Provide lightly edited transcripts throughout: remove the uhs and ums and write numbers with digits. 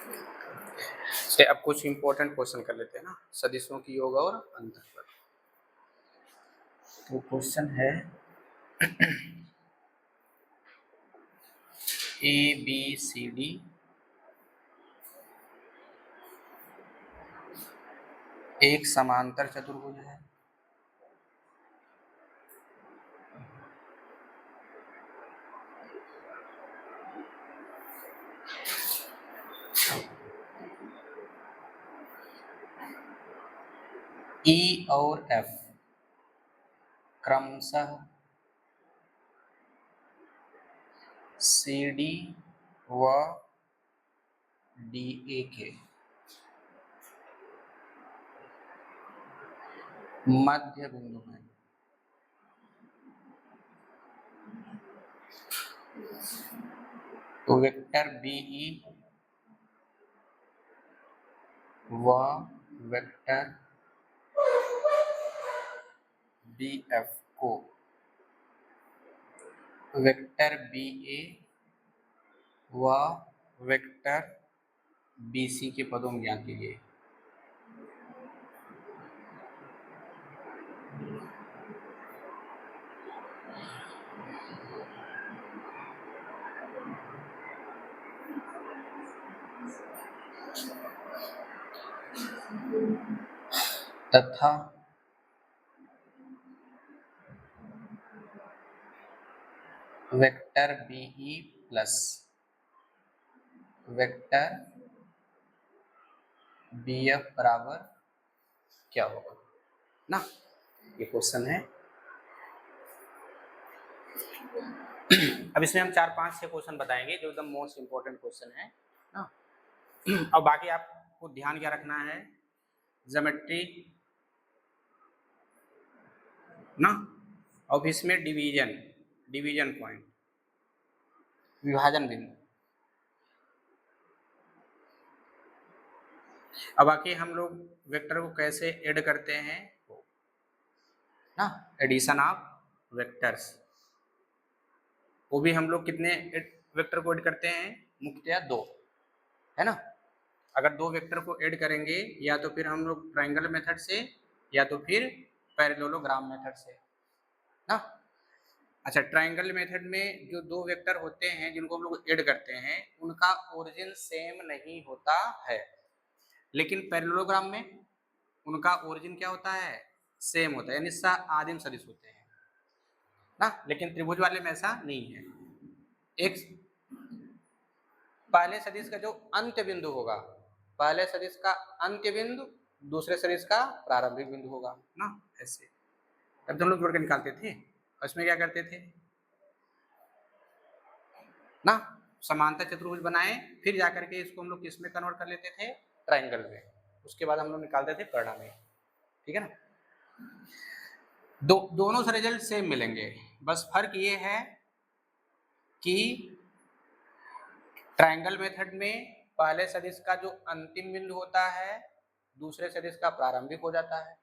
चलिए अब कुछ इंपॉर्टेंट क्वेश्चन कर लेते हैं ना, सदिशों की योग और अंतर पर। तो क्वेश्चन है ABCD एक समांतर चतुर्भुज है। E और F क्रमशः CD व DA के मध्य बिंदु है। तो वेक्टर BE व वेक्टर BF को वेक्टर BA व वेक्टर BC के पदों में ज्ञात कीजिए। तथा vector BE plus vector BF बराबर क्या होगा ना, ये क्वेश्चन है। अब इसमें हम 4-5-6 क्वेश्चन बताएंगे जो एकदम मोस्ट इंपॉर्टेंट क्वेश्चन है ना। और बाकी आपको ध्यान क्या रखना है, ज्योमेट्री ना, और इसमें डिवीजन पॉइंट, विभाजन बिंदु। अब बाकी हम लोग वेक्टर को कैसे ऐड करते हैं ना, एडिशन ऑफ वेक्टर्स, वो भी हम लोग कितने वेक्टर को ऐड करते हैं, मुख्यतया 2 है ना। अगर 2 वेक्टर को ऐड करेंगे या तो फिर हम लोग ट्रायंगल मेथड से या तो फिर पैरेललोग्राम मेथड से ना। अच्छा, ट्रायंगल मेथड में जो 2 वेक्टर होते हैं जिनको हम लोग ऐड करते हैं उनका ओरिजिन सेम नहीं होता है, लेकिन पैरेललोग्राम में उनका ओरिजिन क्या होता है, सेम होता है, यानी सह-आदिम सदिश होते हैं ना। लेकिन त्रिभुज वाले में ऐसा नहीं है। एक पहले सदिश का जो अंत्य बिंदु होगा, पहले सदिश का अंत्य बिंदु दूसरे सदिश का प्रारंभिक बिंदु होगा ना, ऐसे। अब तो हम लोग जोड़ के निकालते थे, उसमें क्या करते थे ना, समांतर चतुर्भुज बनाए, फिर जाकर के इसको हम लोग किस में कन्वर्ट कर लेते थे, ट्रायंगल में। उसके बाद हम लोग निकालते थे परिणाम में, ठीक है ना। दोनों से रिजल्ट सेम मिलेंगे, बस फर्क ये है कि ट्रायंगल मेथड में पहले सदिश का जो अंतिम बिंदु होता है दूसरे सदिश का प्रारंभिक हो जाता है,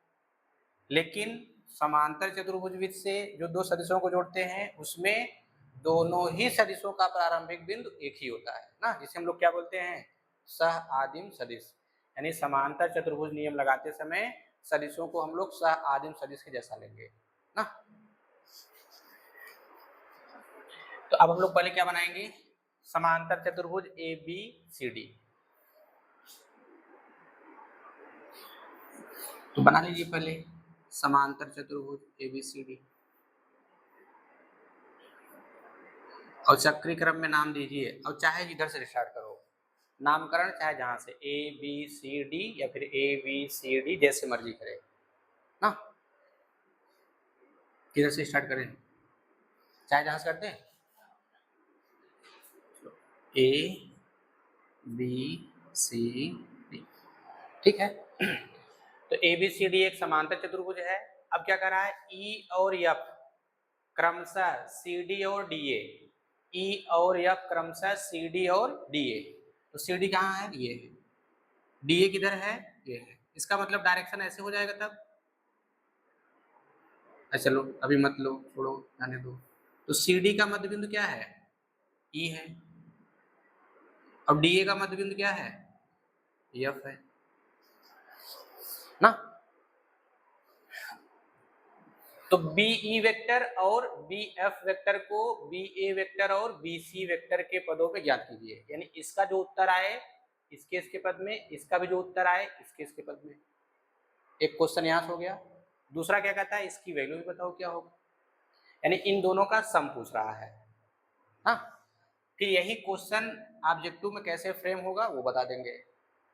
लेकिन समांतर चतुर्भुज विधि से जो 2 सदिशों को जोड़ते हैं उसमें दोनों ही सदिशों का प्रारंभिक बिंदु एक ही होता है ना, जिसे हम लोग क्या बोलते हैं, सह-आदिम सदिश। यानी समांतर चतुर्भुज नियम लगाते समय सदिशों को हम लोग सह-आदिम सदिश के जैसा लेंगे ना। तो अब हम लोग पहले क्या बनाएंगे, समांतर चतुर्भुज ABCD। तो बना लीजिए पहले समांतर चतुर्भुज ABCD और चक्री क्रम में नाम दीजिए, और चाहे इधर से स्टार्ट करो नामकरण, चाहे जहां से ABCD या फिर ABCD जैसे मर्जी करें ना, किधर से स्टार्ट करें, चाहे जहां से करते हैं ABCD, ठीक है। तो ABCD एक समांतर चतुर्भुज है। अब क्या कर रहा है, E और F क्रमशः CD और DA, E और F क्रमशः CD और DA। तो CD कहाँ है, ये है, DA किधर है, ये है। इसका मतलब डायरेक्शन ऐसे हो जाएगा तब, चलो अभी मत लो, छोड़ो, जाने दो। तो CD का मध्य बिंदु क्या है, E है, अब DA का मध्य बिंदु क्या है, एफ है ना। तो बी ई वेक्टर और बी एफ वेक्टर को बी ए वेक्टर और बी सी वेक्टर के पदों पे ज्ञात कीजिए, यानी इसका जो उत्तर आए इसके पद में, इसका भी जो उत्तर आए इसके पद में। एक क्वेश्चन यहाँ से हो गया। दूसरा क्या कहता है, इसकी वैल्यू भी बताओ क्या होगा, यानी इन दोनों का सम पूछ रहा है। हाँ, फिर यही क्वेश्चन ऑब्जेक्टिव में कैसे फ्रेम होगा वो बता देंगे।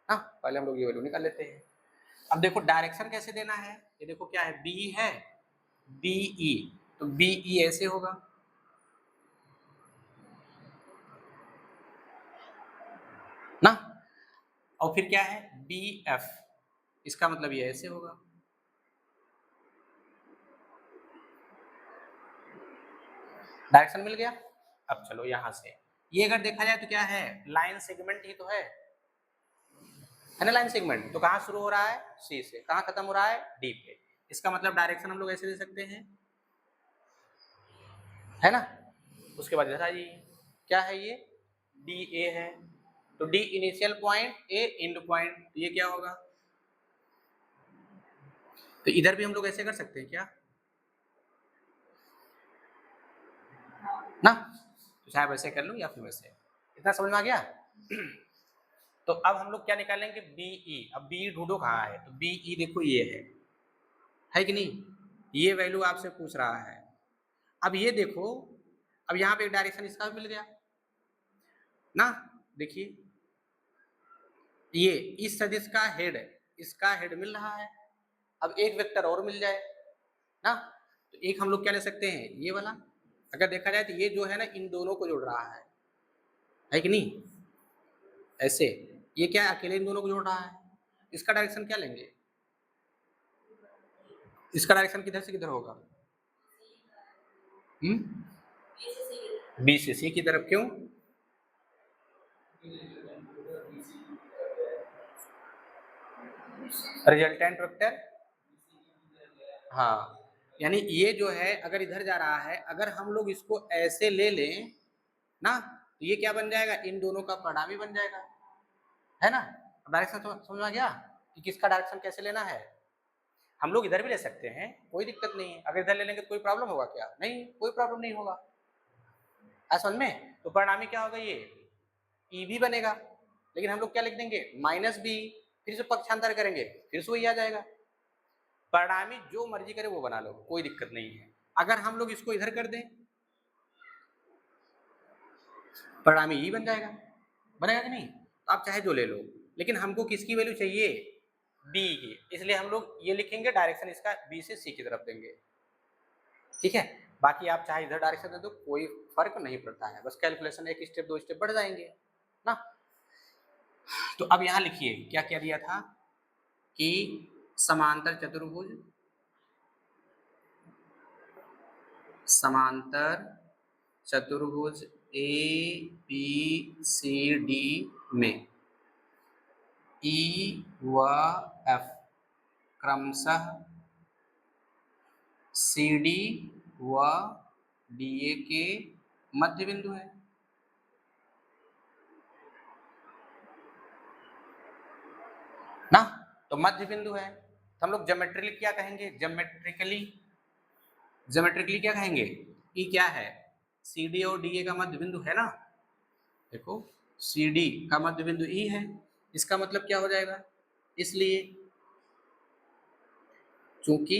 हाँ, पहले हम लोग ये वैल्यू निकाल लेते हैं। अब देखो डायरेक्शन कैसे देना है, ये देखो क्या है, बी है बी ई, तो बी ई ऐसे होगा ना, और फिर क्या है बी एफ, इसका मतलब ये ऐसे होगा। डायरेक्शन मिल गया। अब चलो यहां से ये अगर देखा जाए तो क्या है, लाइन सेगमेंट ही तो है ना, लाइन सेगमेंट। तो कहां शुरू हो रहा है, सी से, कहां खत्म हो रहा है, डी पे। इसका मतलब डायरेक्शन हम लोग ऐसे दे सकते हैं, है ना। उसके बाद जैसा जी क्या है, ये डी ए है, तो D initial point, A and point, तो ये क्या होगा, तो इधर भी हम लोग ऐसे कर सकते हैं क्या ना, तो चाहे वैसे कर लूं या फिर वैसे। इतना समझ में आ गया। तो अब हम लोग क्या निकालेंगे, बीई। अब बी ढूंढो कहाँ है, तो बीई देखो ये है कि नहीं, ये वैल्यू आपसे पूछ रहा है। अब ये देखो, अब यहाँ पे एक डायरेक्शन इसका भी मिल गया ना, देखिए ये इस सदिश का हेड, इसका हेड मिल रहा है। अब एक वेक्टर और मिल जाए ना, तो एक हम लोग क्या ले सकते हैं, ये वाला। अगर देखा जाए तो ये जो है ना इन दोनों को जोड़ रहा है कि नहीं, ऐसे ये क्या अकेले इन दोनों को जोड़ रहा है। इसका डायरेक्शन क्या लेंगे, इसका डायरेक्शन किधर से किधर होगा, बी से सी की तरफ। क्यों, रिजल्टेंट वेक्टर, हाँ, यानी ये जो है अगर इधर जा रहा है, अगर हम लोग इसको ऐसे ले लें ना, तो ये क्या बन जाएगा, इन दोनों का परिणामी बन जाएगा, है ना। डायरेक्शन समझ में आ गया कि किसका डायरेक्शन कैसे लेना है। हम लोग इधर भी ले सकते हैं, कोई दिक्कत नहीं है। अगर इधर ले लेंगे तो कोई प्रॉब्लम होगा क्या, नहीं, कोई प्रॉब्लम नहीं होगा, समझ में। तो परिणामी क्या होगा, ये ई भी बनेगा, लेकिन हम लोग क्या लिख देंगे, माइनस बी, फिर से पक्षांतर करेंगे फिर से वही आ जाएगा। परिणामी जो मर्जी करे वो बना लो, कोई दिक्कत नहीं है। अगर हम लोग इसको इधर कर दें, परिणामी ई बन जाएगा, बनेगा कि नहीं। तो आप चाहे जो ले लो, लेकिन हमको किसकी वैल्यू चाहिए, बी की, इसलिए हम लोग ये लिखेंगे, डायरेक्शन इसका बी से सी की तरफ देंगे, ठीक है। बाकी आप चाहे इधर डायरेक्शन दे दो, कोई फर्क नहीं पड़ता है, बस कैलकुलेशन एक स्टेप दो स्टेप बढ़ जाएंगे ना। तो अब यहाँ लिखिए क्या क्या दिया था कि समांतर चतुर्भुज, समांतर चतुर्भुज ए बी सी डी में ई व एफ क्रमशः सी डी व डी ए के मध्य बिंदु है। ना, तो मध्य बिंदु है, तो हम लोग ज्योमेट्रिकली क्या कहेंगे, ज्योमेट्रिकली क्या कहेंगे, ई क्या है, सी डी और डी ए का मध्य बिंदु है ना। देखो सी डी का मध्य बिंदु ई है, इसका मतलब क्या हो जाएगा, इसलिए चूंकि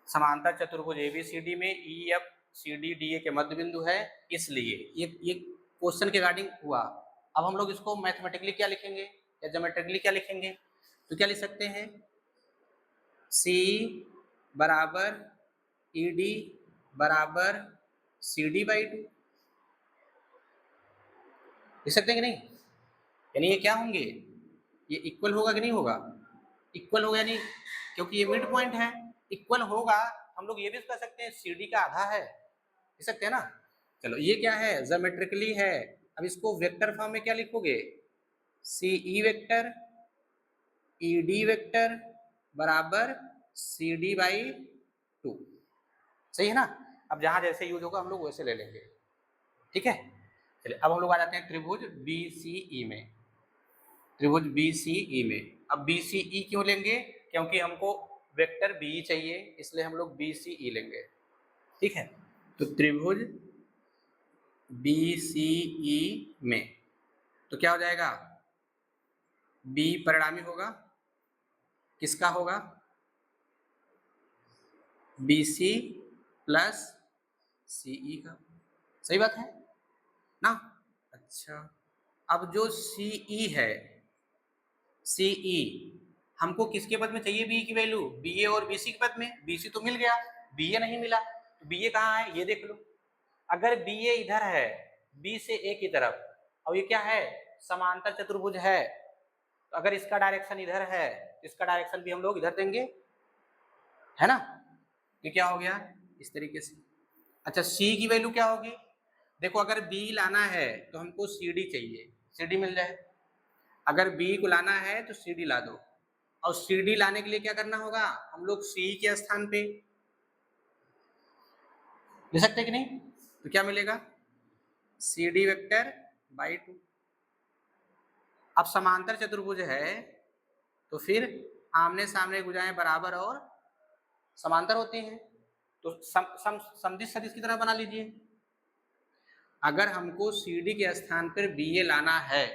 समांतर चतुर्भुज एबीसीडी में E F C D D A के मध्य बिंदु है, इसलिए ये क्वेश्चन के रिगार्डिंग हुआ। अब हम लोग इसको मैथमेटिकली क्या लिखेंगे या ज्योमेट्रिकली क्या लिखेंगे, तो क्या लिख सकते हैं, सी बराबर ई डी बराबर सी डी बाई 2, लिख सकते हैं कि नहीं, यानी ये क्या होंगे, ये इक्वल होगा कि नहीं होगा, इक्वल होगा नहीं, क्योंकि ये मिड पॉइंट है, इक्वल होगा। हम लोग ये भी कह सकते हैं सी डी का आधा है, लिख सकते हैं ना। चलो ये क्या है, ज्योमेट्रिकली है। अब इसको वेक्टर फॉर्म में क्या लिखोगे, C E vector E D vector बराबर सी डी बाई 2, सही है ना। अब जहां जैसे यूज होगा हम लोग वैसे ले लेंगे, ठीक है। चलिए अब हम लोग आ जाते हैं त्रिभुज बी सी ई में, त्रिभुज बी सी ई में। अब बी सी ई क्यों लेंगे, क्योंकि हमको वेक्टर बी चाहिए, इसलिए हम लोग बी सी ई लेंगे। ठीक है, तो त्रिभुज बी सी ई में तो क्या हो जाएगा, बी परिणामी होगा, किसका होगा, बी सी प्लस सी ई का। सही बात है ना। अच्छा, अब जो सी ई है, सी ई हमको किसके पद में चाहिए, बी की वैल्यू, बी ए और बी सी के पद में। बी सी तो मिल गया, बी ए नहीं मिला, तो बी ए कहाँ है, ये देख लो। अगर बी ए इधर है, बी से ए की तरफ, और ये क्या है, समांतर चतुर्भुज है, तो अगर इसका डायरेक्शन इधर है, इसका डायरेक्शन भी हम लोग इधर देंगे, है ना। ये क्या हो गया इस तरीके से। अच्छा, सी की वैल्यू क्या होगी, देखो अगर बी लाना है तो हमको सी डी चाहिए, सी डी मिल जाए। अगर बी को लाना है तो सी डी ला दो, और सी डी लाने के लिए क्या करना होगा, हम लोग सी के स्थान पे ले सकते कि नहीं, तो क्या मिलेगा, सी डी वेक्टर बाई 2। अब समांतर चतुर्भुज है तो फिर आमने सामने भुजाएं बराबर और समांतर होती हैं, तो समदिश सदिश की तरह बना लीजिए। अगर हमको सी डी के स्थान पर बी ए लाना है,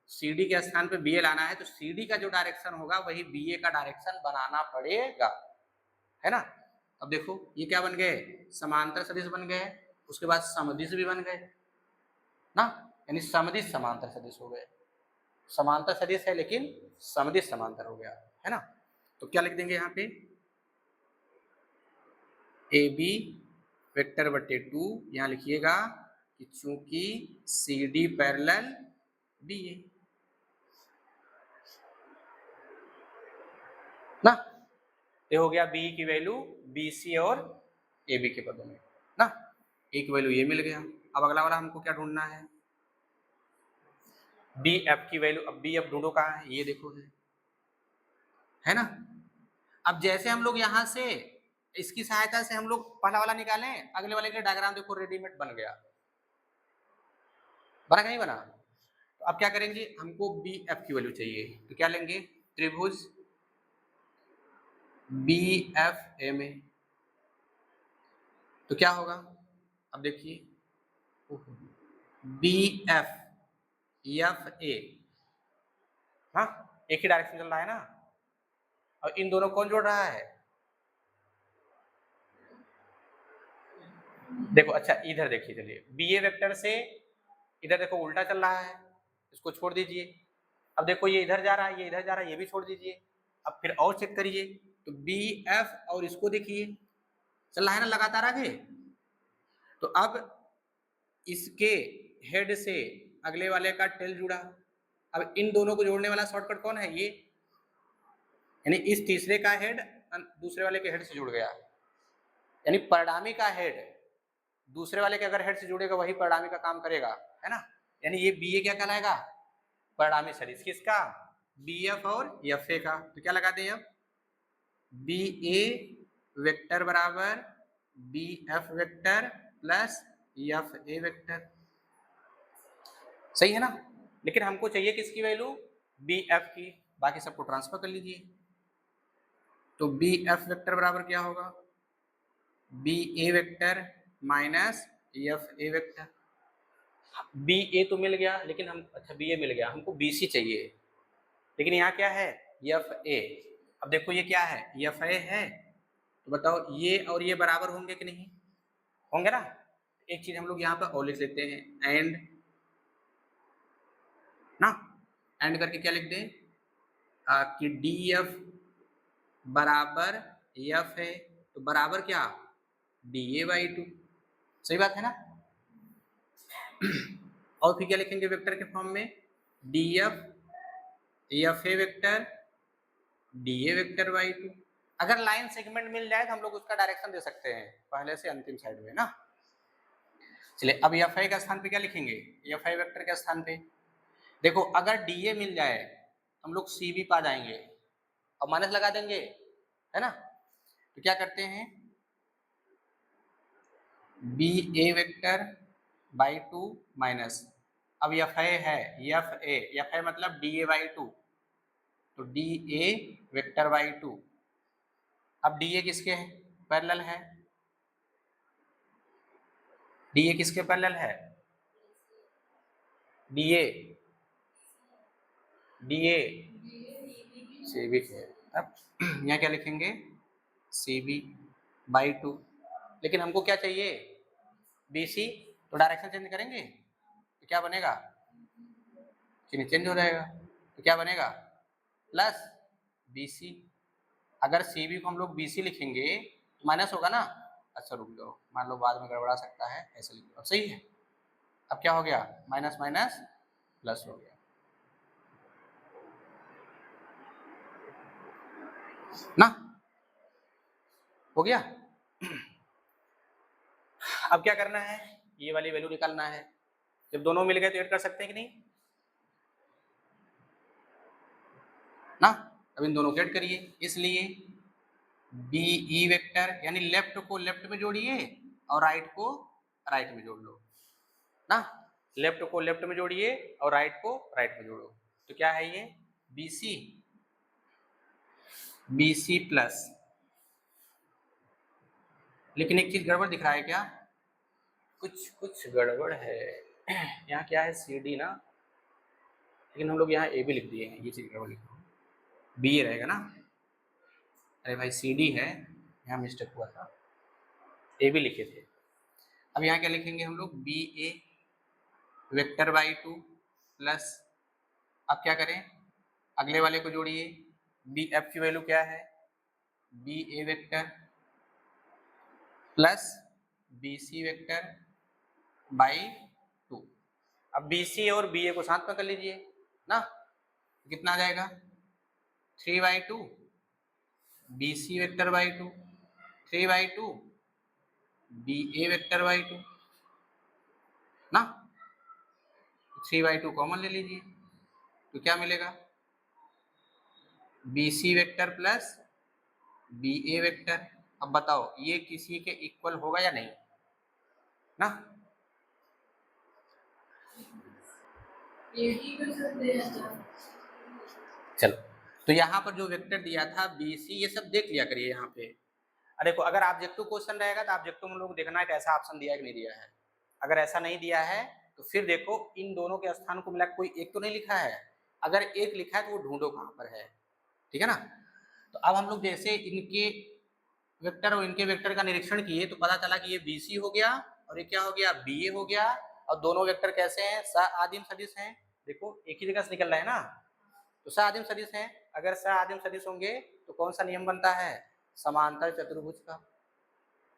सी डी के स्थान पर बी ए लाना है, तो सी डी का जो डायरेक्शन होगा वही बी ए का डायरेक्शन बनाना पड़ेगा, है ना। अब देखो ये क्या बन गए, समांतर सदिश बन गए, उसके बाद समदिश भी बन गए ना, यानी समदिश समांतर सदिश हो गए। समांतर सदिश है लेकिन समदिश समांतर हो गया, है ना। तो क्या लिख देंगे यहाँ पे, ए बी वेक्टर बटे 2, यहाँ लिखिएगा कि चूंकि सी डी पैरेलल बी ए ना, ये हो गया बी की वैल्यू बी सी और ए बी के पदों में ना, ए की वैल्यू ये मिल गया। अब अगला वाला हमको क्या ढूंढना है, बी एफ की वैल्यू। अब बी एफ ढूंढो कहाँ है, ये देखो है ना। अब जैसे हम लोग यहाँ से इसकी सहायता से हम लोग पहला वाला निकालें, अगले वाले के डायग्राम देखो रेडीमेड बन गया, बना कि नहीं बना। तो अब क्या करेंगे, हमको बी एफ की वैल्यू चाहिए, तो क्या लेंगे, त्रिभुज बी एफ ए में तो क्या होगा, अब देखिए बी एफ एफ ए, हाँ एक ही डायरेक्शन चल रहा है ना, और इन दोनों कौन जोड़ रहा है, देखो अच्छा इधर देखिए, चलिए बी ए वेक्टर से इधर देखो उल्टा चल रहा है, इसको छोड़ दीजिए। अब देखो ये इधर जा रहा है, ये इधर जा रहा है, ये भी छोड़ दीजिए। अब फिर और चेक करिए, तो बी एफ और इसको देखिए चल रहा है ना लगातार आगे। तो अब इसके हेड से अगले वाले का टेल जुड़ा, अब इन दोनों को जोड़ने वाला शॉर्टकट कौन है, ये, यानी इस तीसरे का हेड दूसरे वाले के हेड से जुड़ गया, यानी परिणामी का हेड दूसरे वाले के अगर हेड से जुड़ेगा वही परिणामी का काम करेगा, है ना। यानी ये बी ए क्या कहलाएगा, परिणामी सदिश किसका, बी एफ और एफ ए का। तो क्या लगाते हैं अब, बी ए वेक्टर बराबर B F vector plus F A vector, सही है ना। लेकिन हमको चाहिए किसकी वैल्यू, बी एफ की, बाकी सबको ट्रांसफर कर लीजिए। तो बी एफ वेक्टर बराबर क्या होगा, B A vector minus F A vector. B A तो मिल गया लेकिन हम, अच्छा बी ए मिल गया, हमको बी सी चाहिए, लेकिन यहाँ क्या है एफ ए। अब देखो ये क्या है, एफ ए है, तो बताओ ये और ये बराबर होंगे कि नहीं होंगे ना। एक चीज हम लोग यहाँ पर और लिख लेते हैं, एंड ना, एंड करके क्या लिख दें कि डी एफ बराबर एफ है, तो बराबर क्या, डी ए बाई 2, सही बात है ना। और फिर क्या लिखेंगे वेक्टर के फॉर्म में, D F A vector D A vector by 2। अगर लाइन सेगमेंट मिल जाए तो हम लोग उसका डायरेक्शन दे सकते हैं पहले से अंतिम साइड में ना। चलिए अब एफ आई का स्थान पे क्या लिखेंगे, एफ आई वेक्टर के स्थान पे देखो अगर डी ए मिल जाए हम लोग सी बी पा जाएंगे और माइनस लगा देंगे, है ना। तो क्या करते हैं, B A vector by 2 minus अब एफ ए है, एफ ए मतलब डी ए बाई टू, तो D A vector by two. अब डी ए किसके है पैरेलल है, डी ए किसके पैरेलल है, डी ए सी बी के। अब यहाँ क्या लिखेंगे, सी बी बाई टू, लेकिन हमको क्या चाहिए बी सी, तो डायरेक्शन चेंज करेंगे तो क्या बनेगा, चिन्ह चेंज हो जाएगा, तो क्या बनेगा प्लस बी सी। अगर सी बी को हम लोग बी सी लिखेंगे तो माइनस होगा ना, अच्छा रुक जाओ, मान लो बाद में गड़बड़ा सकता है, ऐसे लिख लो, अब सही है। अब क्या हो गया, माइनस माइनस प्लस हो गया ना, हो गया। अब क्या करना है, ये वाली वैल्यू निकालना है, जब दोनों मिल गए तो ऐड कर सकते हैं कि नहीं ना, अब इन दोनों को ऐड करिए, इसलिए बी ई वेक्टर यानी लेफ्ट को लेफ्ट में जोड़िए और राइट को राइट में जोड़ लो ना, लेफ्ट को लेफ्ट में जोड़िए और राइट को राइट में जोड़ो, तो क्या है ये बी सी प्लस, लेकिन एक चीज गड़बड़ दिख रहा है क्या, कुछ गड़बड़ है, यहाँ क्या है सी डी ना, लेकिन हम लोग यहाँ ए बी लिख दिए हैं, ये चीज गड़बड़ लिख रहा हूँ, बी ए रहेगा ना, अरे भाई सी डी है, यहाँ मिस्टेक हुआ था, ए बी लिखे थे। अब यहाँ क्या लिखेंगे हम लोग, B A vector by two plus, अब क्या करें अगले वाले को जोड़िए, बी एफ की वैल्यू क्या है, B A vector plus B C vector by two. अब बी सी और बी ए को साथ में कर लीजिए ना, कितना आ जाएगा 3/2, B C vector by two, 3/2 B A vector by two ना, 3/2 कॉमन ले लीजिए, तो क्या मिलेगा B C vector plus B A vector. अब बताओ ये किसी के इक्वल होगा या नहीं ना, चलो तो यहाँ पर जो वेक्टर दिया था बी सी, ये सब देख लिया करिए यहाँ पे। अरे देखो अगर ऑब्जेक्टिव क्वेश्चन रहेगा तो ऑब्जेक्टिव में लोग देखना है कि ऐसा ऑप्शन दिया है कि नहीं दिया है, अगर ऐसा नहीं दिया है तो फिर देखो इन दोनों के स्थान को मिला कोई एक तो नहीं लिखा है, अगर एक लिखा है तो वो ढूंढो कहाँ पर है, ठीक है ना। तो अब हम लोग जैसे इनके वेक्टर और इनके वेक्टर का निरीक्षण किए तो पता चला कि ये बी सी हो गया और ये क्या हो गया बी ए हो गया, और दोनों वेक्टर कैसे हैं सह-आदिम सदिश हैं, देखो एक ही जगह से निकल रहा है ना, तो सह-आदिम सदिश हैं, अगर सह-आदिम सदिश होंगे तो कौन सा नियम बनता है, समांतर चतुर्भुज का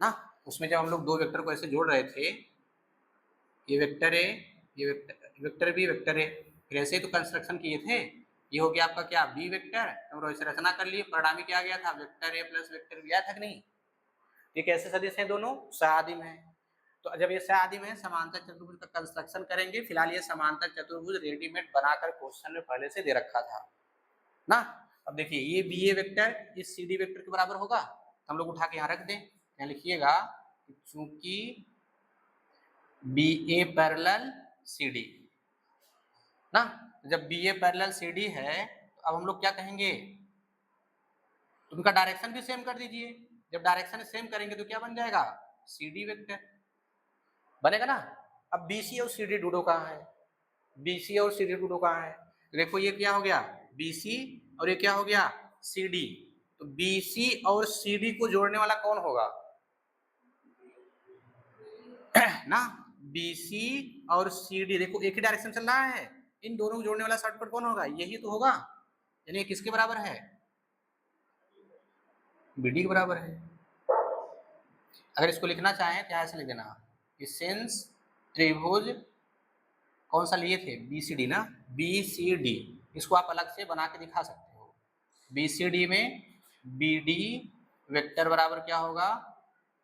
ना। उसमें जब हम लोग दो वेक्टर को ऐसे जोड़ रहे थे, ये वेक्टर ए ये वेक्टर बी वेक्टर ए, फिर ऐसे ही तो कंस्ट्रक्शन किए थे, ये हो गया आपका क्या बी वेक्टर, और ऐसे रचना कर लिए, परिणामी क्या आ गया था vector A plus vector B आया था कि नहीं। ये कैसे सदिश हैं दोनों, सह-आदिम है, तो जब ये सह-आदिम है समांतर चतुर्भुज का कंस्ट्रक्शन करेंगे, फिलहाल ये समांतर चतुर्भुज रेडीमेड बनाकर क्वेश्चन में पहले से दे रखा था ना। अब देखिए ये बी ए वेक्टर इस सी डी वेक्टर के बराबर होगा, तो हम लोग उठा के यहाँ रख दें, यहाँ लिखिएगा चूंकि बी ए पैरेलल सी डी ना, जब बी ए पैरेलल सी डी है तो अब हम लोग क्या कहेंगे, तो उनका डायरेक्शन भी सेम कर दीजिए, जब डायरेक्शन सेम करेंगे तो क्या बन जाएगा सी डी वेक्टर बनेगा ना। अब बी सी और सी डी ढूंढो कहाँ है, बी सी और सी डी ढूंढो कहाँ है, देखो ये क्या हो गया बी सी और ये क्या हो गया सी डी, तो बी सी और सी डी को जोड़ने वाला कौन होगा ना, बी सी और सी डी देखो एक ही डायरेक्शन चल रहा है, इन दोनों को जोड़ने वाला शॉर्टकट कौन होगा, यही तो होगा, यानी किसके बराबर है बी डी के बराबर है। अगर इसको लिखना चाहें तो ऐसे लिख देना, सिंस त्रिभुज कौन सा लिए थे बी सी डी ना, बी सी डी, इसको आप अलग से बना के दिखा सकते हो, बी सी डी में बी डी वेक्टर बराबर क्या होगा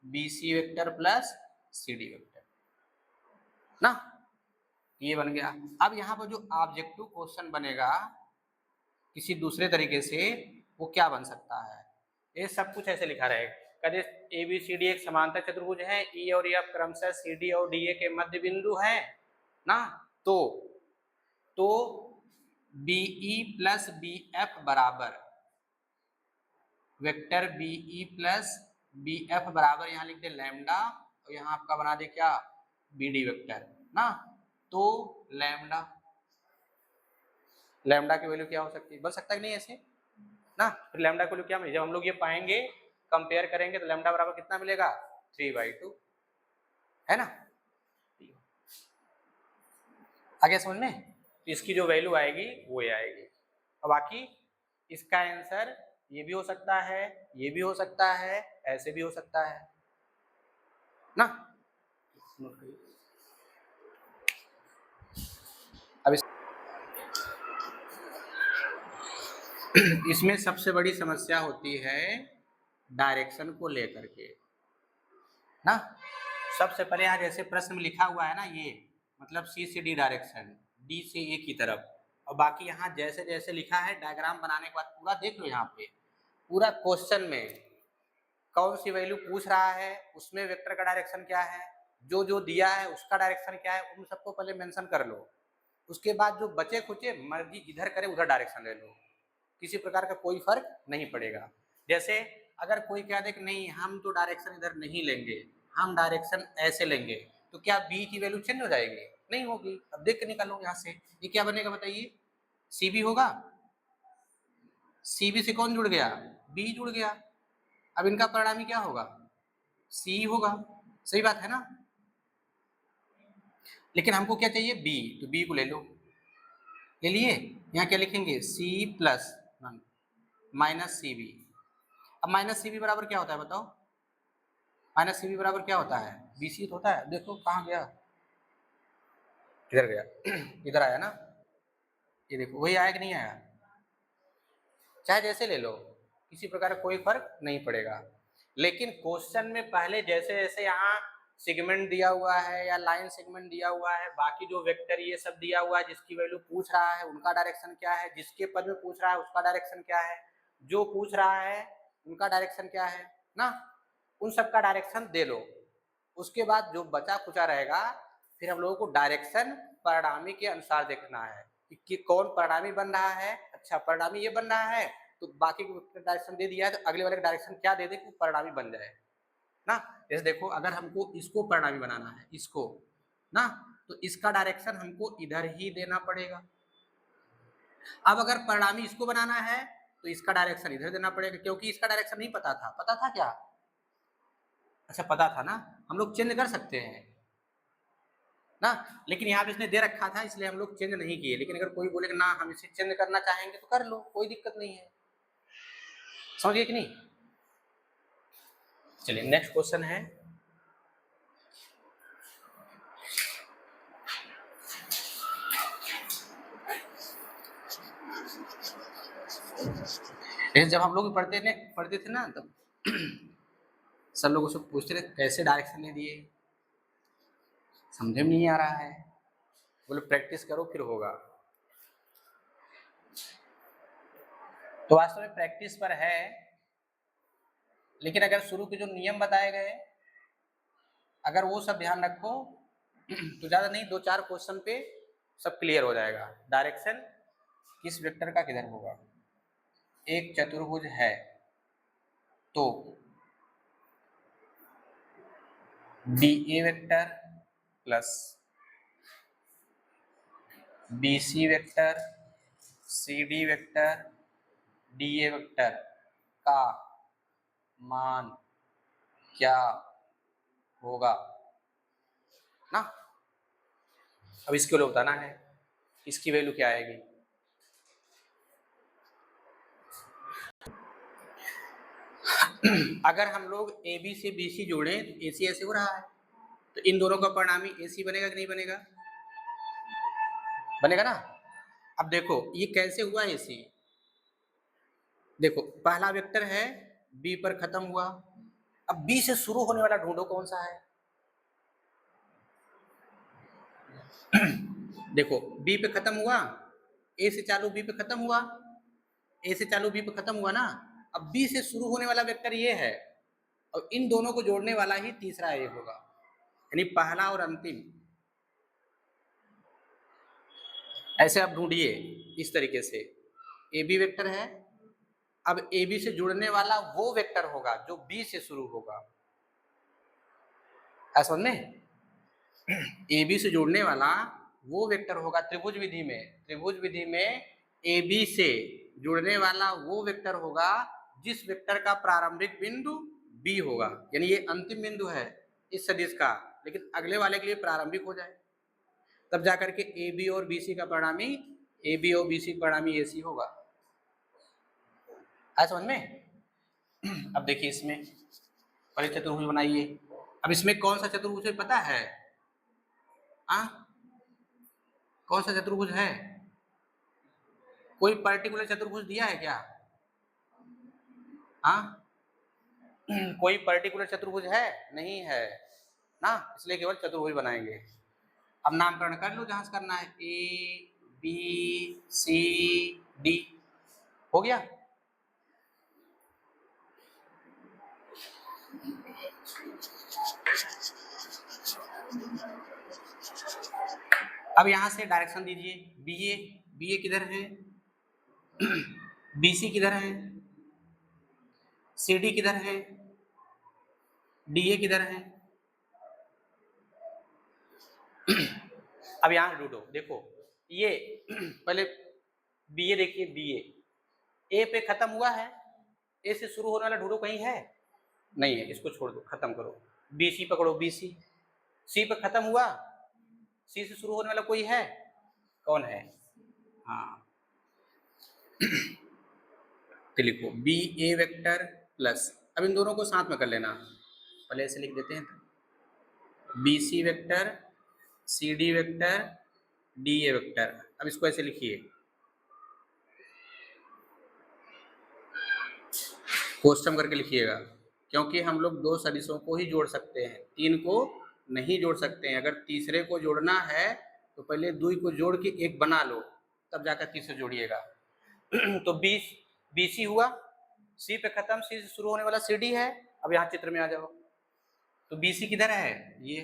B C vector plus C D vector ना, ये बन गया। अब यहाँ पर जो ऑब्जेक्टिव क्वेश्चन बनेगा किसी दूसरे तरीके से, वो क्या बन सकता है, ये सब कुछ ऐसे लिखा रहेगा, कदे ए बी सी डी एक समांतर चतुर्भुज है, ई और एफ क्रमशः सी डी और डी ए के मध्य बिंदु है ना, तो BE प्लस BF बराबर वेक्टर BE प्लस BF बराबर यहाँ लिख दे लैम्डा और यहाँ आपका बना दे क्या BD वेक्टर ना। तो लैम्डा की वैल्यू क्या हो सकती है, बन सकता है कि नहीं ऐसे ना। फिर लैम्डा की वैल्यू क्या मिलेगी, जब हम लोग ये पाएंगे कंपेयर करेंगे तो लैम्डा बराबर कितना मिलेगा 3/2 है ना। आगे समझ में, तो इसकी जो वैल्यू आएगी वो ये आएगी। और बाकी इसका आंसर ये भी हो सकता है, ये भी हो सकता है, ऐसे भी हो सकता है ना। अब इसमें सबसे बड़ी समस्या होती है डायरेक्शन को लेकर के ना। सबसे पहले यहाँ जैसे प्रश्न में लिखा हुआ है ना, ये मतलब C से D डायरेक्शन, D से A की तरफ, और बाकी यहाँ जैसे जैसे लिखा है डायग्राम बनाने के बाद पूरा देख लो। यहाँ पे पूरा क्वेश्चन में कौन सी वैल्यू पूछ रहा है, उसमें वेक्टर का डायरेक्शन क्या है, जो जो दिया है उसका डायरेक्शन क्या है, उन सबको पहले मेंशन कर लो। उसके बाद जो बचे खुचे मर्जी इधर करे उधर डायरेक्शन ले लो, किसी प्रकार का कोई फर्क नहीं पड़ेगा। जैसे अगर कोई कह दे कि नहीं हम तो डायरेक्शन इधर नहीं लेंगे, हम डायरेक्शन ऐसे लेंगे, तो क्या बी की वैल्यू चेंज हो जाएगी? नहीं होगी। अब देख के निकालो यहाँ से, ये क्या बनेगा बताइए, सी बी होगा। सी बी से कौन जुड़ गया, बी जुड़ गया। अब इनका परिणामी क्या होगा, सी होगा। सही बात है ना। लेकिन हमको क्या चाहिए, बी, तो बी को ले लो, ले लिए। यहाँ क्या लिखेंगे, C plus minus C B. अब माइनस सी बी बराबर क्या होता है बताओ, माइनस सी बी बराबर क्या होता है, बी सी होता है। देखो कहाँ गया, इधर गया इधर आया ना, ये देखो वही आया कि नहीं आया। चाहे जैसे ले लो, किसी प्रकार का कोई फर्क नहीं पड़ेगा। लेकिन क्वेश्चन में पहले जैसे जैसे यहाँ सेगमेंट दिया हुआ है या लाइन सेगमेंट दिया हुआ है, बाकी जो वेक्टर ये सब दिया हुआ है, जिसकी वैल्यू पूछ रहा है उनका डायरेक्शन क्या है, जिसके पद में पूछ रहा है उसका डायरेक्शन क्या है, जो पूछ रहा है उनका डायरेक्शन क्या है ना, उन सबका डायरेक्शन दे लो। उसके बाद जो बचा खुचा रहेगा फिर हम लोगों को डायरेक्शन परिणामी के अनुसार देखना है कि कौन परिणामी बन रहा है। अच्छा परिणामी ये बन रहा है तो बाकी को डायरेक्शन दे दिया है, तो अगले वाले का डायरेक्शन क्या दे दे कि परिणामी बन जाए ना। जैसे देखो अगर हमको इसको परिणामी बनाना है, इसको ना, तो इसका डायरेक्शन हमको इधर ही देना पड़ेगा। अब अगर परिणामी इसको बनाना है तो इसका डायरेक्शन इधर देना पड़ेगा, क्योंकि इसका डायरेक्शन नहीं पता था। पता था क्या, अच्छा पता था ना, हम लोग चेंज कर सकते हैं ना। लेकिन यहाँ पे इसने दे रखा था इसलिए हम लोग चेंज नहीं किए। लेकिन अगर कोई बोले ना हम इसे चेंज करना चाहेंगे तो कर लो, कोई दिक्कत नहीं है। समझिए कि नहीं। चलिए नेक्स्ट क्वेश्चन है, जब हम लोग पढ़ते थे ना तब सब लोगों से पूछते थे कैसे डायरेक्शन दे दिए, समझे में नहीं आ रहा है, बोले प्रैक्टिस करो फिर होगा। तो वास्तव में प्रैक्टिस पर है, लेकिन अगर शुरू के जो नियम बताए गए अगर वो सब ध्यान रखो तो ज़्यादा नहीं 2-4 क्वेश्चन पे सब क्लियर हो जाएगा। डायरेक्शन किस वेक्टर का किधर होगा। एक चतुर्भुज है तो B A vector plus B C vector C D vector D A vector का मान क्या होगा ना। अब इसके लिए बताना है इसकी वैल्यू क्या आएगी। अगर हम लोग ए बी से बी सी जोड़े तो ए सी ऐसे हो रहा है, तो इन दोनों का परिणामी ए सी बनेगा कि नहीं बनेगा, बनेगा ना। अब देखो ये कैसे हुआ ए सी, देखो पहला वेक्टर है बी पर खत्म हुआ, अब बी से शुरू होने वाला ढूंढो कौन सा है। देखो बी पे खत्म हुआ, ए से चालू बी पे खत्म हुआ, ए से चालू बी पे खत्म हुआ ना। अब बी से शुरू होने वाला वेक्टर ये है और इन दोनों को जोड़ने वाला ही तीसरा ए होगा, यानी पहला और अंतिम। ऐसे आप ढूंढिए इस तरीके से, ए बी वेक्टर है, अब ए बी से जुड़ने वाला वो वेक्टर होगा जो बी से शुरू होगा, समझ में? ए बी से जुड़ने वाला वो वेक्टर होगा त्रिभुज विधि में ए बी से जुड़ने वाला वो वेक्टर होगा जिस वेक्टर का प्रारंभिक बिंदु बी होगा, यानी ये अंतिम बिंदु है इस सदिश का, लेकिन अगले वाले के लिए प्रारंभिक हो जाए, तब जाकर के ए बी और बी सी का परिणामी ए बी और बी सी परिणामी ए सी होगा। आया समझ में? अब देखिए इसमें पहले चतुर्भुज बनाइए। अब इसमें कौन सा चतुर्भुज है पता है? कौन सा चतुर्भुज है? कोई पर्टिकुलर चतुर्भुज दिया है क्या? कोई पर्टिकुलर चतुर्भुज है? नहीं है ना, इसलिए केवल चतुर्भुज बनाएंगे। अब नामकरण कर लो जहां से करना है, ए बी सी डी, हो गया। अब यहां से डायरेक्शन दीजिए, बी ए किधर है, बी सी किधर है, सी डी किधर है, डी ए किधर है। अब यहां ढूंढो, देखो ये पहले बी ए देखिए, बी ए पे खत्म हुआ है, ए से शुरू होने वाला ढूंढो, कहीं है? नहीं है, इसको छोड़ दो, खत्म करो। बी सी पकड़ो, बी सी पे खत्म हुआ, सी से शुरू होने वाला कोई है? कौन है? हाँ तो लिखो बी ए वेक्टर प्लस, अब इन दोनों को साथ में कर लेना, पहले ऐसे लिख देते हैं, B C vector C D vector D A vector. अब इसको ऐसे लिखिए, कोष्टक करके लिखिएगा, क्योंकि हम लोग दो सदिशों को ही जोड़ सकते हैं, तीन को नहीं जोड़ सकते हैं। अगर तीसरे को जोड़ना है तो पहले दुई को जोड़ के एक बना लो, तब जाकर तीसरे जोड़िएगा। तो बी सी हुआ, सी पे खत्म, सी से शुरू होने वाला सी डी है। अब यहाँ चित्र में आ जाओ, तो बी सी किधर है? ये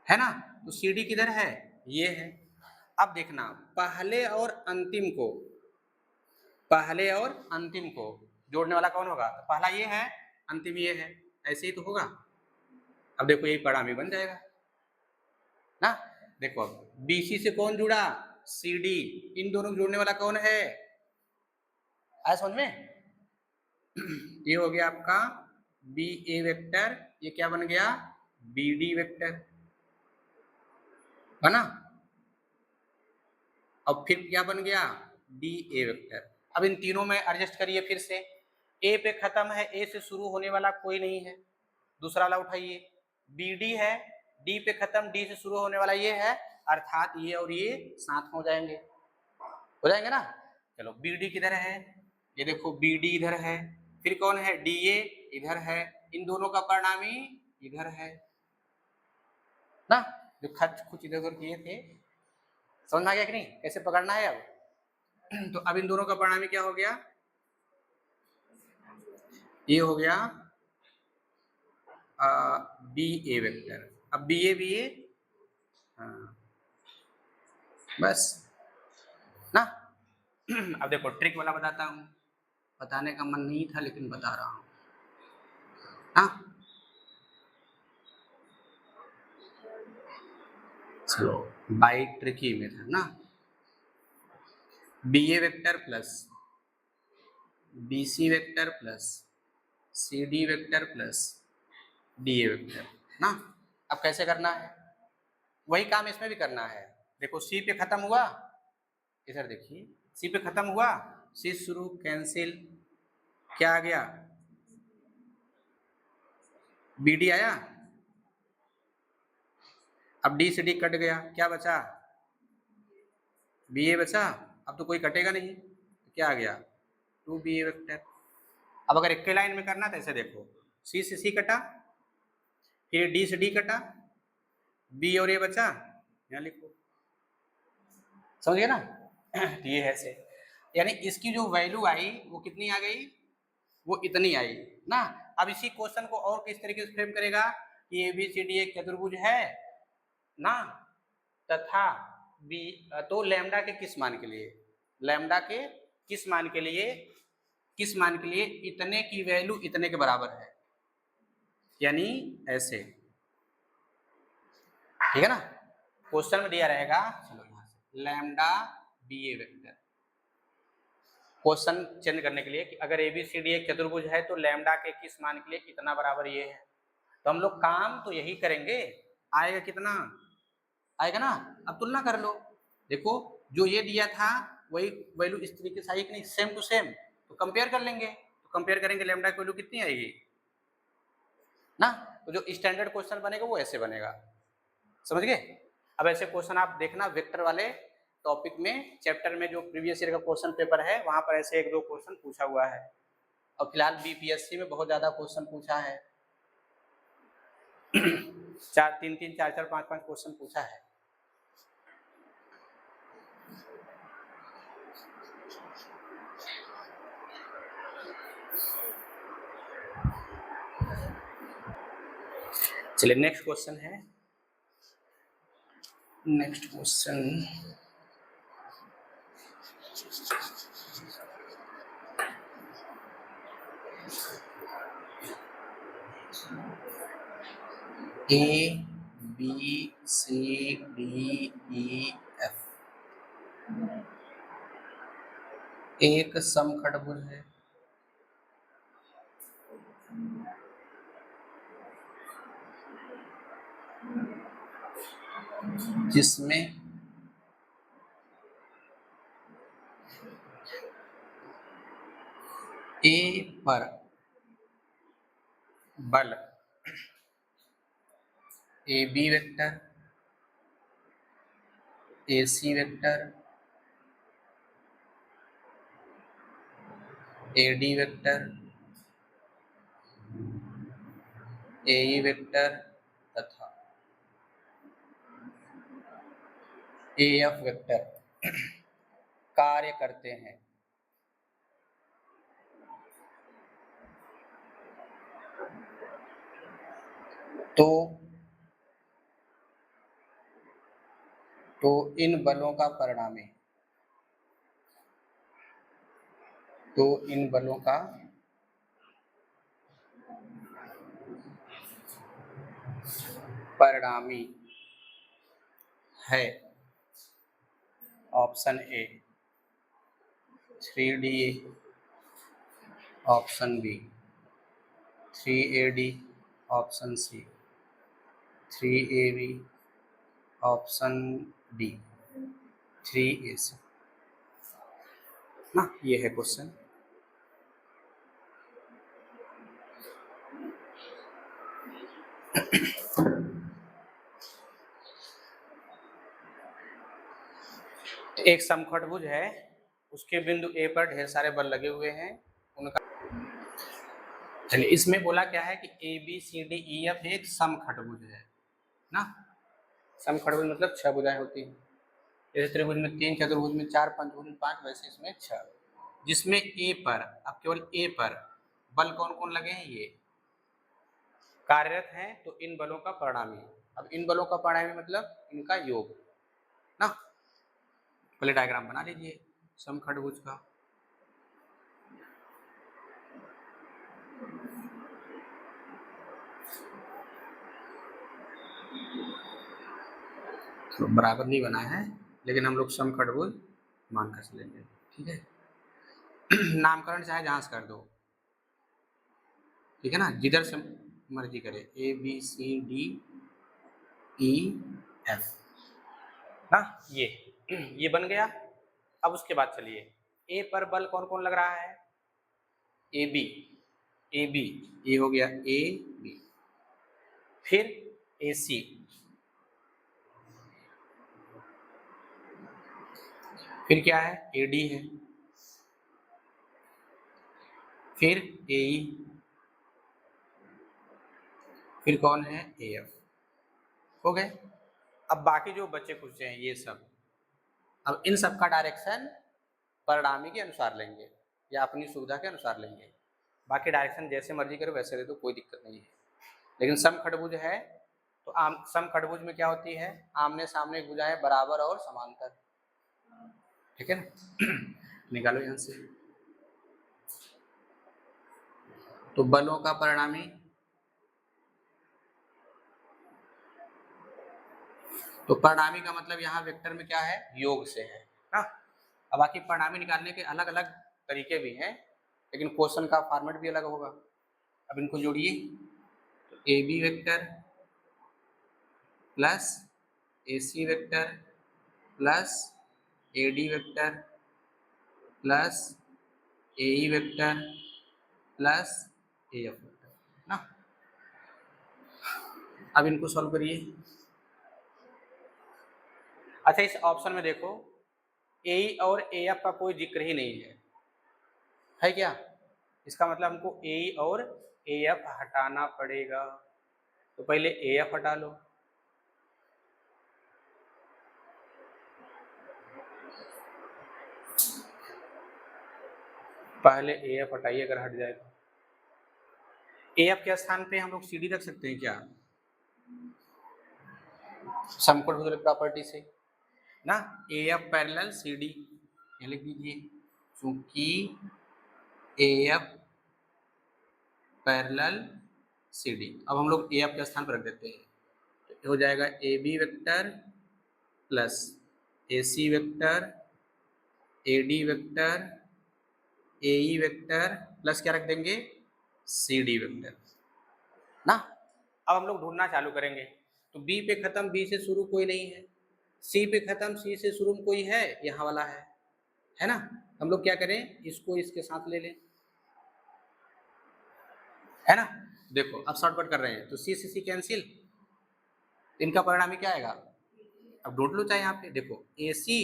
है ना, तो सी डी किधर है? ये है। अब देखना पहले और अंतिम को जोड़ने वाला कौन होगा? तो पहला ये है, अंतिम ये है, ऐसे ही तो होगा। अब देखो यही परिणामी बन जाएगा ना। देखो अब बीसी से कौन जुड़ा? सी डी, इन दोनों को जोड़ने वाला कौन है? आया समझ में? ये हो गया आपका बी ए वेक्टर, ये क्या बन गया? बी डी वेक्टर, है ना। अब फिर क्या बन गया? D A vector. अब इन तीनों में एडजस्ट करिए फिर से, ए पे खत्म है, ए से शुरू होने वाला कोई नहीं है, दूसरा वाला उठाइए, बी डी है, डी पे खत्म, डी से शुरू होने वाला ये है, अर्थात ये और ये साथ हो जाएंगे ना। चलो बी डी किधर है? ये देखो बी डी इधर है, फिर कौन है? डी ए इधर है, इन दोनों का परिणामी इधर है ना। जो खर्च कुछ इधर उधर किए थे, समझ में आ गया कि नहीं कैसे पकड़ना है अब? तो अब इन दोनों का परिणामी क्या हो गया? ये हो गया बी ए वेक्टर। अब बी ए हाँ, बस ना। अब देखो ट्रिक वाला बताता हूँ, बताने का मन नहीं था लेकिन बता रहा हूँ ना। चलो बाई ट्रिकी मेथड ना, B A vector plus B C vector plus C D vector plus D A vector ना। अब कैसे करना है? वही काम इसमें भी करना है। देखो सी पे खत्म हुआ, इधर देखिए, सी पे खत्म हुआ, सी शुरू कैंसिल, क्या आ गया? बी डी आया। अब डी से डी कट गया, क्या बचा? बी ए बचा। अब तो कोई कटेगा नहीं, तो क्या आ गया? 2 बी ए वेक्टर। अब अगर एक लाइन में करना तो ऐसे देखो, सी से सी कटा, फिर डी से डी कटा, बी और ए बचा, यहाँ लिखो, समझ गए ना। तो ये है ऐसे, यानी इसकी जो वैल्यू आई वो कितनी आ गई? वो इतनी आई ना। अब इसी क्वेश्चन को और किस तरीके से फ्रेम करेगा कि ए बी सी डी एक चतुर्भुज है ना, तथा बी, तो लैम्डा के किस मान के लिए, लैम्डा के किस मान के लिए, किस मान के लिए इतने की वैल्यू इतने के बराबर है, यानी ऐसे, ठीक है ना। क्वेश्चन में दिया रहेगा, चलो यहाँ से lambda B A vector, question change करने के लिए कि अगर ए बी सी डी एक चतुर्भुज है तो लैम्डा के किस मान के लिए कितना बराबर ये है, तो हम लोग काम तो यही करेंगे, आएगा कितना आएगा ना। अब तुलना कर लो, देखो जो ये दिया था वही वैल्यू इस तरीके से आई कि नहीं, सेम टू सेम, तो कंपेयर कर लेंगे, तो कंपेयर करेंगे लैम्डा की वैल्यू कितनी आएगी ना। तो जो स्टैंडर्ड क्वेश्चन बनेगा वो ऐसे बनेगा, समझ गए। अब ऐसे क्वेश्चन आप देखना वेक्टर वाले टॉपिक में, चैप्टर में जो प्रीवियस ईयर का क्वेश्चन पेपर है वहां पर ऐसे एक दो क्वेश्चन पूछा हुआ है, और फिलहाल बीपीएससी में बहुत ज्यादा क्वेश्चन पूछा है तीन तीन चार चार पांच पांच क्वेश्चन पूछा है। चलिए नेक्स्ट क्वेश्चन है, next question A B C D E F एक समखंडभुज है जिसमें ए पर बल A B vector, A C vector, A D vector, A E vector तथा ए एफ वेक्टर कार्य करते हैं, तो इन बलों का परिणामी, तो इन बलों का परिणामी है option A 3DA, option B 3AD, option C 3AB, option D 3AC ना। ये है क्वेश्चन। एक समखंडभुज है, उसके बिंदु ए पर ढेर सारे बल लगे हुए हैं, उनका, चलिए इसमें बोला क्या है कि A B C D E F एक समखंडभुज है ना। समखंडभुज मतलब 6 भुजाएं होती हैं, जैसे त्रिभुज में 3, चतुर्भुज में 4, पंचभुज में 5, वैसे इसमें 6, जिसमें ए पर, अब केवल ए पर बल कौन कौन लगे हैं, ये कार्यरत हैं, तो इन बलों का परिणामी। अब इन बलों का परिणामी मतलब इनका योग ना। पहले डायग्राम बना लीजिए समखंडभुज का, तो बराबर नहीं बना है लेकिन हम लोग समखंडभुज मान कर चलेंगे, ठीक है। नामकरण चाहे जहां से कर दो, ठीक है ना, जिधर से मर्जी करे, A B C D E F ना, ये बन गया। अब उसके बाद चलिए ए पर बल कौन कौन लग रहा है, ए बी, ए बी, ये हो गया ए बी, फिर ए सी, फिर क्या है ए डी है, फिर ए ई, फिर कौन है ए एफ, हो गए। अब बाकी जो बच्चे कुछ हैं ये सब, अब इन सब का डायरेक्शन परिणामी के अनुसार लेंगे या अपनी सुविधा के अनुसार लेंगे, बाकी डायरेक्शन जैसे मर्जी करो वैसे दे दो, कोई दिक्कत नहीं है। लेकिन समखंडभुज है तो समखंडभुज में क्या होती है, आमने सामने भुजाएं बराबर और समांतर, ठीक है ना। निकालो यहां से। तो बलों का परिणामी, तो परिणामी का मतलब यहाँ वेक्टर में क्या है, योग से है ना। अब बाकी परिणामी निकालने के अलग अलग तरीके भी हैं, लेकिन क्वेश्चन का फॉर्मेट भी अलग होगा। अब इनको जोड़िए, तो A B vector plus A C vector plus A D vector plus A E vector plus A F vector ना। अब इनको सॉल्व करिए। अच्छा, इस ऑप्शन में देखो ए ई और ए एफ का कोई जिक्र ही नहीं है क्या? इसका मतलब हमको ए ई और ए एफ हटाना पड़ेगा। तो पहले ए एफ हटा लो, पहले ए एफ हटाइए, अगर हट जाए तो। ए एफ के स्थान पे हम लोग सी डी रख सकते हैं क्या, समकोण प्रॉपर्टी से ना। A F parallel C D लिख दीजिए, क्योंकि A F parallel C D. अब हम लोग ए एफ के स्थान पर रख देते हैं, तो हो जाएगा A B vector plus A C vector A D vector A E vector plus क्या रख देंगे, सी डी वेक्टर ना। अब हम लोग ढूंढना चालू करेंगे, तो बी पे खत्म, बी से शुरू कोई नहीं है, सी पे खत्म, सी से शुरू कोई है, यहाँ वाला है ना। हम लोग क्या करें, इसको इसके साथ ले लें, है ना। देखो अब शॉर्टकट कर रहे हैं, तो सी से सी कैंसिल, इनका परिणामी क्या आएगा, अब ढूंढ लो चाहे यहाँ पे। देखो ए सी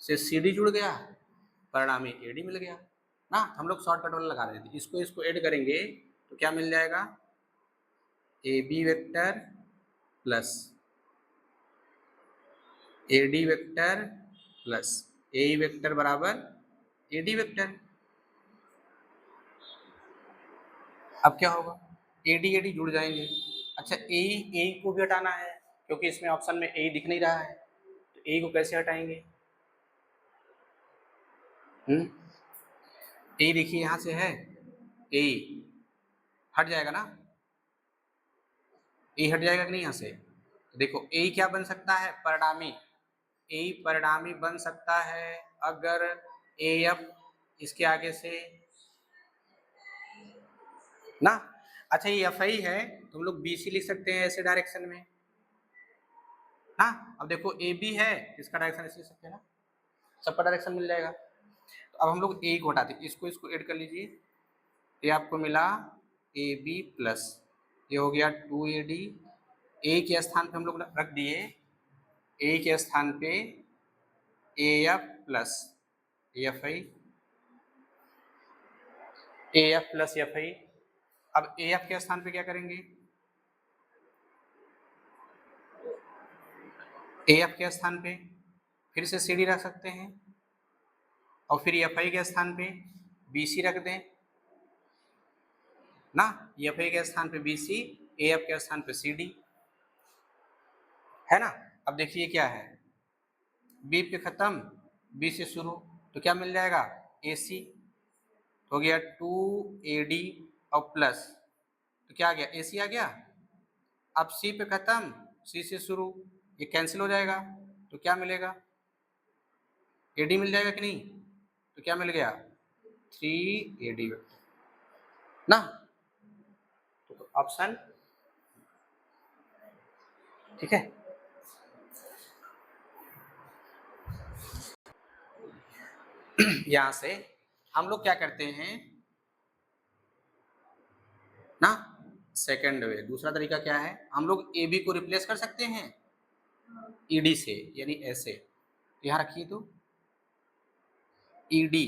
से सी डी जुड़ गया, परिणामी ए डी मिल गया ना। हम लोग शॉर्टकट वाला लगा रहे थे, इसको इसको ऐड करेंगे तो क्या मिल जाएगा, A B vector plus A D vector plus A E vector बराबर ए डी वेक्टर। अब क्या होगा, ए डी जुड़ जाएंगे। अच्छा, ए को भी हटाना है, क्योंकि इसमें ऑप्शन में ए दिख नहीं रहा है, तो ए को कैसे हटाएंगे, ए देखिए यहां से है, ए हट जाएगा ना, ए हट जाएगा कि नहीं यहाँ से। देखो ए क्या बन सकता है, परिणामी, ए परिणामी बन सकता है अगर ए एफ इसके आगे से ना। अच्छा, ये एफ आई है तो हम लोग बी सी लिख सकते हैं ऐसे डायरेक्शन में ना। अब देखो ए बी है, इसका डायरेक्शन ऐसे लिख सकते हैं ना, सबका डायरेक्शन मिल जाएगा। तो अब हम लोग ए को हटाते हैं, इसको इसको ऐड कर लीजिए, ये आपको मिला ए बी प्लस, ये हो गया 2AD। ए के स्थान पे हम लोग रख दिए, ए के स्थान पे A F plus F I, A F plus F I. अब ए एफ के स्थान पे क्या करेंगे, ए एफ के स्थान पे फिर से सी डी रख सकते हैं, और फिर एफ आई के स्थान पे बी सी रख दें ना। एफ आई के स्थान पे बी सी, ए एफ के स्थान पे सी डी, है ना। अब देखिए क्या है, बी पे खत्म, बी से शुरू, तो क्या मिल जाएगा, ए सी हो गया 2AD और प्लस, तो क्या आ गया, ए सी आ गया। अब सी पे खत्म, सी से शुरू, ये कैंसिल हो जाएगा, तो क्या मिलेगा, एडी मिल जाएगा कि नहीं, तो क्या मिल गया, 3AD ना। तो ऑप्शन ठीक है। यहां से हम लोग क्या करते हैं ना, सेकंड वे, दूसरा तरीका क्या है, हम लोग ए बी को रिप्लेस कर सकते हैं ईडी से, यानी ऐसे, यहां रखिए, तो ईडी,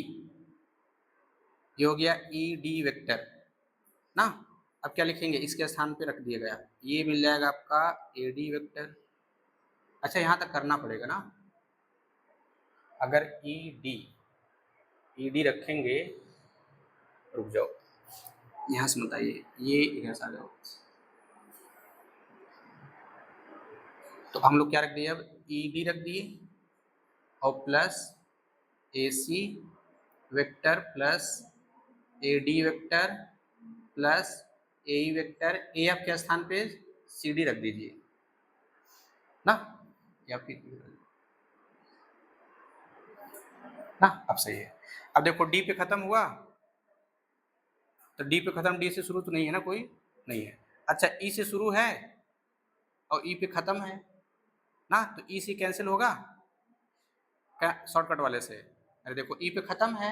ये हो गया ईडी वेक्टर ना। अब क्या लिखेंगे, इसके स्थान पे रख दिया गया, ये मिल जाएगा आपका एडी वेक्टर। अच्छा, यहां तक करना पड़ेगा ना, अगर ईडी रखेंगे, रुक जाओ यहां से बताइए, ये इधर से आ जाओ, तो हम लोग क्या रख दिए, अब ED रख दिए और plus AC vector plus AD vector plus AE vector, A आपके स्थान पे CD रख दीजिए ना, या फिर ना, अब सही है। अब देखो D पे खत्म हुआ तो D पे खत्म, D से शुरू तो नहीं है ना, कोई नहीं है। अच्छा E से शुरू है और E पे खत्म है ना, तो E से कैंसिल होगा क्या शॉर्टकट वाले से। अरे देखो E पे खत्म है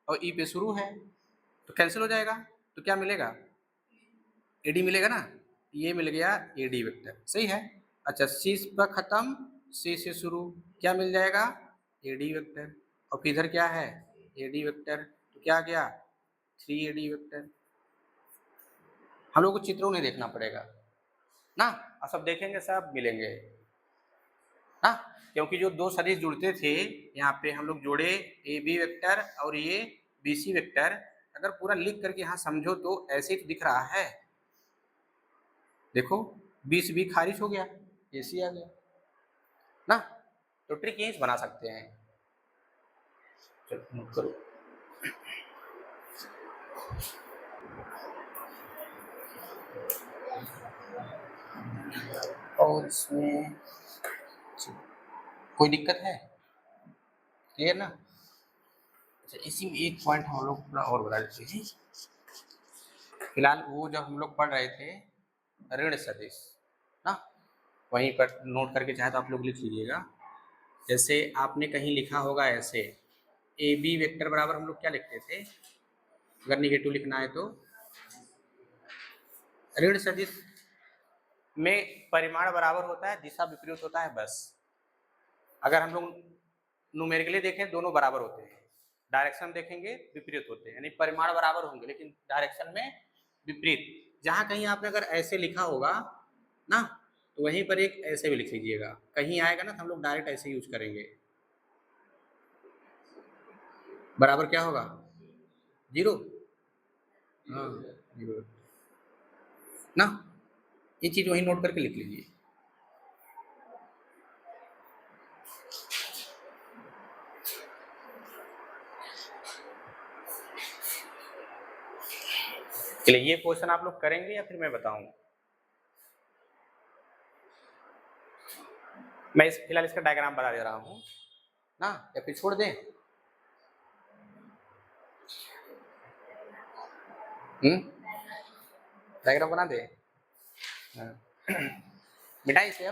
और E पे शुरू है तो कैंसिल हो जाएगा, तो क्या मिलेगा, AD मिलेगा ना, ये मिल गया AD वेक्टर, सही है। अच्छा C पर खत्म, C से शुरू, क्या मिल जाएगा, AD वेक्टर, और फिर इधर क्या है AD वेक्टर, तो क्या आ गया 3AD वेक्टर। हम लोग को चित्रों नहीं देखना पड़ेगा ना, और सब देखेंगे सब मिलेंगे ना, क्योंकि जो दो सदिश जुड़ते थे यहाँ पे हम लोग जोड़े AB वेक्टर और ये BC वेक्टर, अगर पूरा लिख करके यहाँ समझो तो ऐसे ही दिख रहा है, देखो 20B खारिज हो गया, AC आ गया ना, तो ट्रिक यही बना सकते हैं। चलो नोट करो, और इसमें कोई दिक्कत है, क्लियर ना। अच्छा इसी में एक पॉइंट हम लोग पूरा और बता देते हैं, फिलहाल वो जब हम लोग पढ़ रहे थे ऋण सदिश ना, वहीं पर नोट करके चाहे तो आप लोग लिख लीजिएगा। जैसे आपने कहीं लिखा होगा ऐसे, AB वेक्टर बराबर हम लोग क्या लिखते थे, अगर निगेटिव लिखना है तो ऋण सदिश में परिमाण बराबर होता है, दिशा विपरीत होता है बस। अगर हम लोग न्यूमेरिकली देखें दोनों बराबर होते हैं, डायरेक्शन देखेंगे विपरीत होते हैं, यानी परिमाण बराबर होंगे लेकिन डायरेक्शन में विपरीत। जहां कहीं आपने अगर ऐसे लिखा होगा ना, तो वहीं पर एक ऐसे भी लिख लीजिएगा, कहीं आएगा ना तो हम लोग डायरेक्ट ऐसे यूज करेंगे, बराबर क्या होगा 0, हाँ 0 ना, ये चीज वहीं नोट करके लिख लीजिए। चलिए ये क्वेश्चन आप लोग करेंगे या फिर मैं बताऊं, मैं फिलहाल इसका डायग्राम बना दे रहा हूं ना, या फिर छोड़ दें, डायग्राम बना दे, मिटाइए इसे।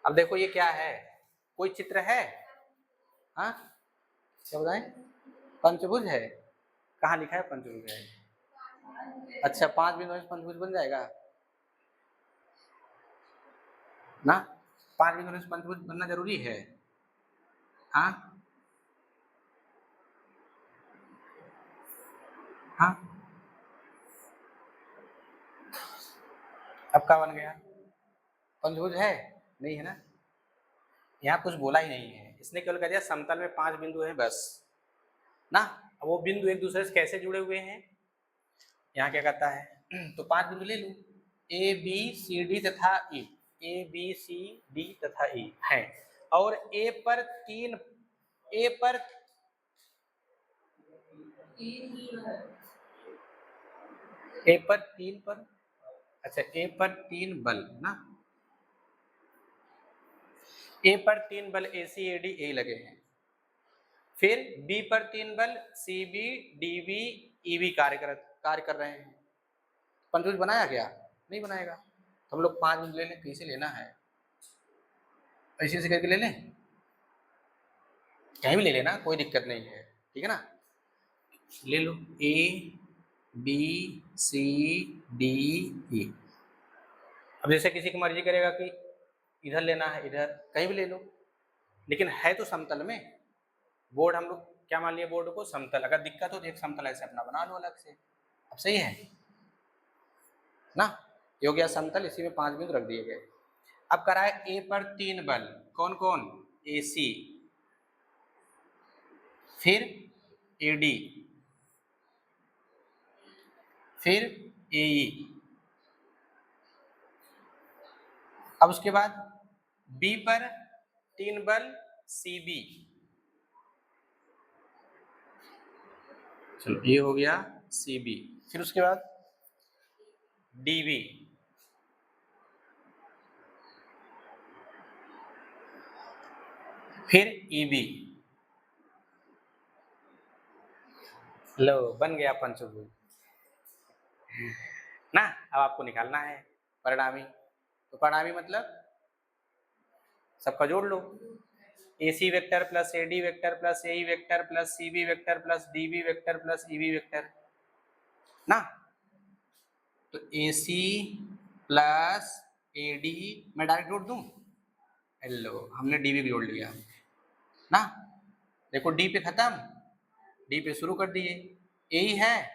अब देखो ये क्या है, कोई चित्र है, हाँ क्या बताएं, पंचभुज है, कहाँ लिखा है पंचभुज है, अच्छा 5 बिंदुओं से पंचभुज बन जाएगा ना, 5 बिंदुओं से पंचभुज बनना जरूरी है, हाँ हाँ, अब क्या बन गया, पंचभुज है नहीं है ना, यहाँ कुछ बोला ही नहीं है, इसने केवल कह दिया समतल में 5 बिंदु है बस ना। अब वो बिंदु एक दूसरे से कैसे जुड़े हुए हैं, यहाँ क्या कहता है तो 5 बिंदु ले लूं, A B C D तथा E, A B C D तथा E है, और A पर 3 पर अच्छा A पर 3 बल ना, A पर 3 बल ACAD A लगे हैं, फिर B पर 3 बल CB DB EB कार्य कर रहे हैं, पंचभुज बनाया क्या, नहीं बनाएगा, तो हम लोग 5 बिंदु ले लें, कैसे लेना है ऐसे करके ले लें, कहीं भी ले लेना कोई दिक्कत नहीं है, ठीक है ना, ले लो A B C D E। अब जैसे किसी की मर्जी करेगा कि इधर लेना है, इधर कहीं भी ले लो, लेकिन है तो समतल में, बोर्ड हम लोग क्या मान लिया, बोर्ड को समतल, अगर दिक्कत हो तो एक समतल ऐसे अपना बना लो अलग से, अब सही है ना, ये हो गया समतल, इसी में 5 बिंदु रख दिए गए। अब कराए A पर 3 बल, कौन कौन, AC, फिर AD, फिर AE, अब उसके बाद बी पर 3 बल सी बी, चलो ये हो गया सी बी। फिर उसके बाद डी बी, फिर ई बी, लो बन गया पंचभुज ना। अब आपको निकालना है परिणामी, तो परिणामी मतलब सबका जोड़ लो, A C vector plus A D vector plus A E vector plus C B vector plus D B vector plus E B vector ना। तो A C plus A D मैं डायरेक्ट जोड़ दूं, हेलो हमने डी बी जोड़ लिया ना। देखो डी पे खत्म, डी पे शुरू कर दिए, ए ही है,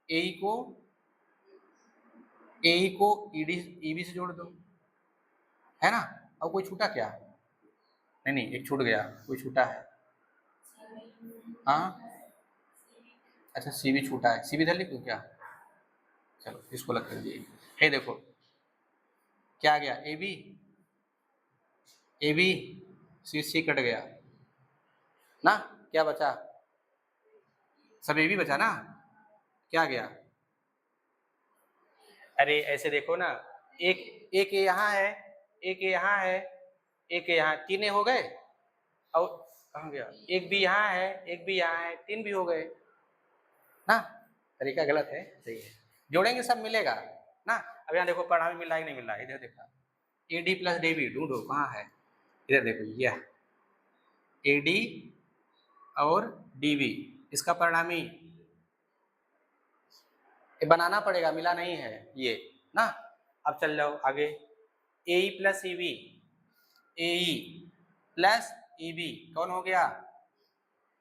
ए को ई बी से जोड़ दो, है ना। अब कोई छूटा क्या? नहीं एक छूट गया, कोई छूटा है? हाँ अच्छा सी भी छूटा है, सी भी इधर लिख दूं क्या? चलो इसको अलग कर दिए। ये देखो क्या आ गया, ए बी सी कट गया ना, क्या बचा? सब ए बी बचा ना, क्या गया? अरे ऐसे देखो ना, एक यहाँ है, एक यहाँ है, एक यहाँ, 3 हो गए, और कहाँ गया? एक भी यहाँ है, एक भी यहाँ है, 3 भी हो गए ना। तरीका गलत है, सही है, जोड़ेंगे सब मिलेगा ना। अब यहाँ देखो परिणामी मिल रहा है कि नहीं मिल रहा है, इधर देखा A D plus D B, ढूंढो कहाँ है, इधर देखो यह ए डी और डी बी, इसका परिणामी ये बनाना पड़ेगा, मिला नहीं है ये ना। अब चल जाओ आगे, ए ई प्लस ई बी, ए ई प्लस ई बी कौन हो गया,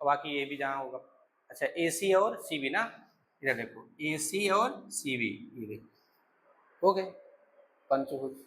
बाकी ये भी जहाँ होगा। अच्छा ए सी और सी बी ना, इधर देखो ए सी और सी बी, ये देखो हो गए पंचभुज।